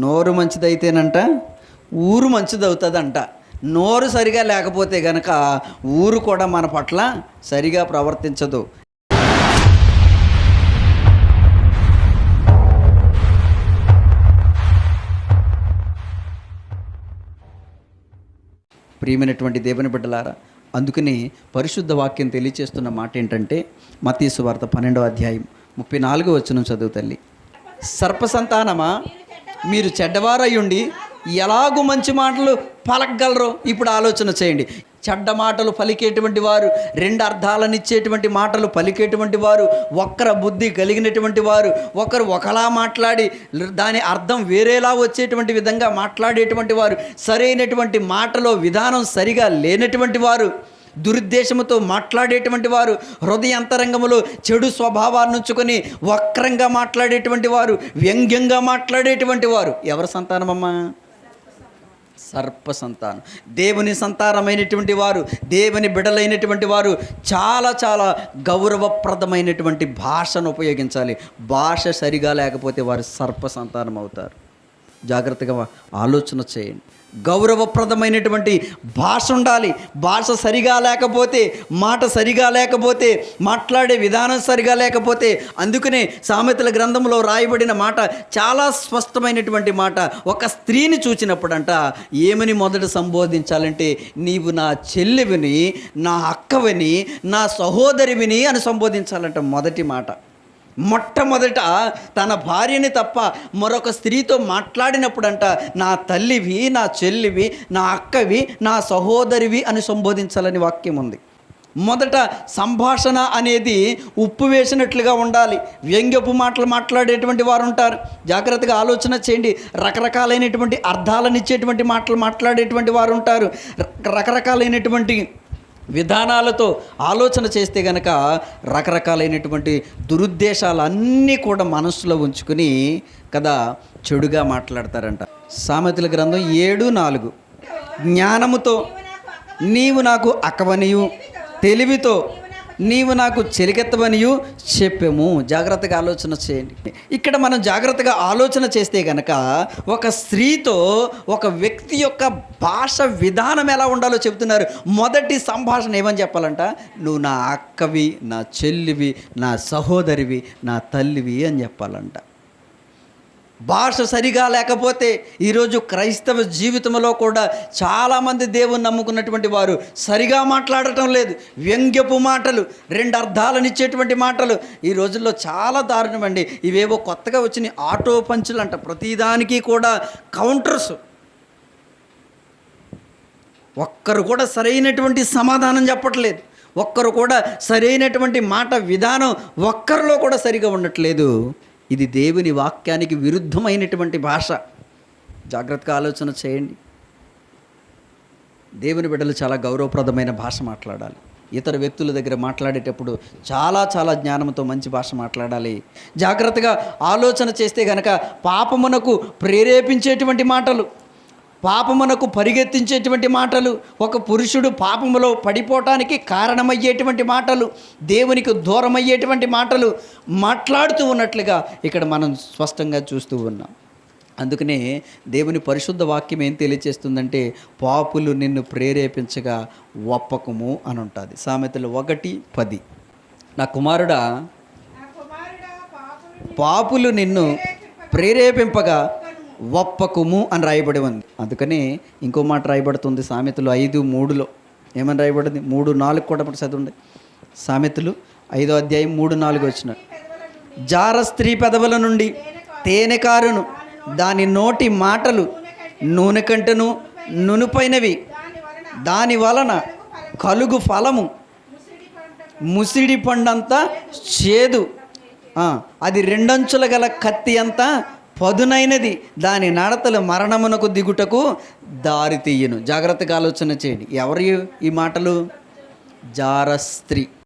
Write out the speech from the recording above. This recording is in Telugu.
నోరు మంచిదైతేనంట ఊరు మంచిదవుతుందంట. నోరు సరిగా లేకపోతే గనక ఊరు కూడా మన పట్ల సరిగా ప్రవర్తించదు. ప్రియమైనటువంటి దేవుని బిడ్డలారా, అందుకని పరిశుద్ధ వాక్యం తెలియచేస్తున్న మాట ఏంటంటే, మత్తయి సువార్త 12వ అధ్యాయం 34వ వచనం చదువు తల్లి. సర్పసంతానమా, మీరు చెడ్డవారయ్యుండి ఎలాగూ మంచి మాటలు పలకగలరో ఇప్పుడు ఆలోచన చేయండి. చెడ్డ మాటలు పలికేటువంటి వారు, రెండు అర్థాలనిచ్చేటువంటి మాటలు పలికేటువంటి వారు, వక్ర బుద్ధి కలిగినటువంటి వారు, ఒకరు ఒకలా మాట్లాడి దాని అర్థం వేరేలా వచ్చేటువంటి విధంగా మాట్లాడేటువంటి వారు, సరైనటువంటి మాటలో విధానం సరిగా లేనటువంటి వారు, దురుద్దేశముతో మాట్లాడేటువంటి వారు, హృదయాంతరంగములో చెడు స్వభావాన్ని ఉంచుకొని వక్రంగా మాట్లాడేటువంటి వారు, వ్యంగ్యంగా మాట్లాడేటువంటి వారు ఎవరి సంతానమమ్మా? సర్ప సంతానం. దేవుని సంతానమైనటువంటి వారు, దేవుని బిడలైనటువంటి వారు చాలా చాలా గౌరవప్రదమైనటువంటి భాషను ఉపయోగించాలి. భాష సరిగా లేకపోతే వారు సర్ప సంతానం అవుతారు. జాగ్రత్తగా ఆలోచన చేయండి. గౌరవప్రదమైనటువంటి భాష ఉండాలి. భాష సరిగా లేకపోతే, మాట సరిగా లేకపోతే, మాట్లాడే విధానం సరిగా లేకపోతే, అందుకనే సామెతల గ్రంథంలో రాయబడిన మాట చాలా స్పష్టమైనటువంటి మాట. ఒక స్త్రీని చూచినప్పుడంట ఏమని మొదట సంబోధించాలంటే, నీవు నా చెల్లివిని, నా అక్కవిని, నా సహోదరివిని అని సంబోధించాలంట. మొదటి మాట. మొట్టమొదట తన భార్యని తప్ప మరొక స్త్రీతో మాట్లాడినప్పుడంట నా తల్లివి, నా చెల్లివి, నా అక్కవి, నా సహోదరివి అని సంబోధించాలని వాక్యం ఉంది. మొదట సంభాషణ అనేది ఉప్పు వేసినట్లుగా ఉండాలి. వ్యంగ్యపు మాటలు మాట్లాడేటువంటి వారు ఉంటారు. జాగ్రత్తగా ఆలోచన చేయండి. రకరకాలైనటువంటి అర్థాలను ఇచ్చేటువంటి మాటలు మాట్లాడేటువంటి వారు ఉంటారు. రకరకాలైనటువంటి విధానాలతో ఆలోచన చేస్తే గనక రకరకాలైనటువంటి దురుద్దేశాలన్నీ కూడా మనస్సులో ఉంచుకుని కదా చెడుగా మాట్లాడతారంట. సామెతల గ్రంథం 7:4 జ్ఞానముతో నీవు నాకు అక్కవనియు, తెలివితో నీవు నాకు చెలికెత్తవనియు చెప్పాము. జాగ్రత్తగా ఆలోచన చేయండి. ఇక్కడ మనం జాగ్రత్తగా ఆలోచన చేస్తే గనక ఒక స్త్రీతో ఒక వ్యక్తి యొక్క భాష విధానం ఎలా ఉండాలో చెబుతున్నారు. మొదటి సంభాషణ ఏమని చెప్పాలంట? నువ్వు నా అక్కవి, నా చెల్లివి, నా సహోదరివి, నా తల్లివి అని చెప్పాలంట. భాష సరిగా లేకపోతే ఈరోజు క్రైస్తవ జీవితంలో కూడా చాలామంది దేవుని నమ్ముకున్నటువంటి వారు సరిగా మాట్లాడటం లేదు. వ్యంగ్యపు మాటలు, రెండు అర్థాలను ఇచ్చేటువంటి మాటలు ఈ రోజుల్లో చాలా దారుణం అండి. ఇవేవో కొత్తగా వచ్చిన ఆటో పంచులు అంట. ప్రతిదానికి కూడా కౌంటర్స్. ఒక్కరు కూడా సరైనటువంటి సమాధానం చెప్పట్లేదు. ఒక్కరు కూడా సరైనటువంటి మాట విధానం ఒక్కరిలో కూడా సరిగా ఉండట్లేదు. ఇది దేవుని వాక్యానికి విరుద్ధమైనటువంటి భాష. జాగ్రత్తగా ఆలోచన చేయండి. దేవుని బిడ్డలు చాలా గౌరవప్రదమైన భాష మాట్లాడాలి. ఇతర వ్యక్తుల దగ్గర మాట్లాడేటప్పుడు చాలా చాలా జ్ఞానంతో మంచి భాష మాట్లాడాలి. జాగ్రత్తగా ఆలోచన చేస్తే గనక పాపమునకు ప్రేరేపించేటువంటి మాటలు, పాపమునకు పరిగెత్తించేటువంటి మాటలు, ఒక పురుషుడు పాపములో పడిపోవటానికి కారణమయ్యేటువంటి మాటలు, దేవునికి దూరం అయ్యేటువంటి మాటలు మాట్లాడుతూ ఉన్నట్లుగా ఇక్కడ మనం స్పష్టంగా చూస్తూ ఉన్నాం. అందుకనే దేవుని పరిశుద్ధ వాక్యం ఏం తెలియచేస్తుందంటే, పాపులు నిన్ను ప్రేరేపించగా ఒప్పకము అని ఉంటుంది. సామెతలు 1:10. నా కుమారుడా, పాపులు నిన్ను ప్రేరేపింపగా ఒప్పకము అని రాయబడి ఉంది. అందుకని ఇంకో మాట రాయబడుతుంది సామెతలు 5:3లో. ఏమని రాయబడింది? 3:4 కూడా చదవండి. సామెతలు 5వ అధ్యాయం 3-4 వచ్చిన, జార స్త్రీ పెదవుల నుండి తేనెకారును, దాని నోటి మాటలు నూనె కంటెను నునుపైనవి, దాని వలన కలుగు ఫలము ముసిడి పండంతా చేదు, అది రెండంచుల గల కత్తి అంతా పదునైనది, దాని నడతలు మరణమునకు దిగుటకు దారి తీయను. జాగ్రత్తగా ఆలోచన చేయండి. ఎవరు ఈ మాటలు? జార స్త్రీ.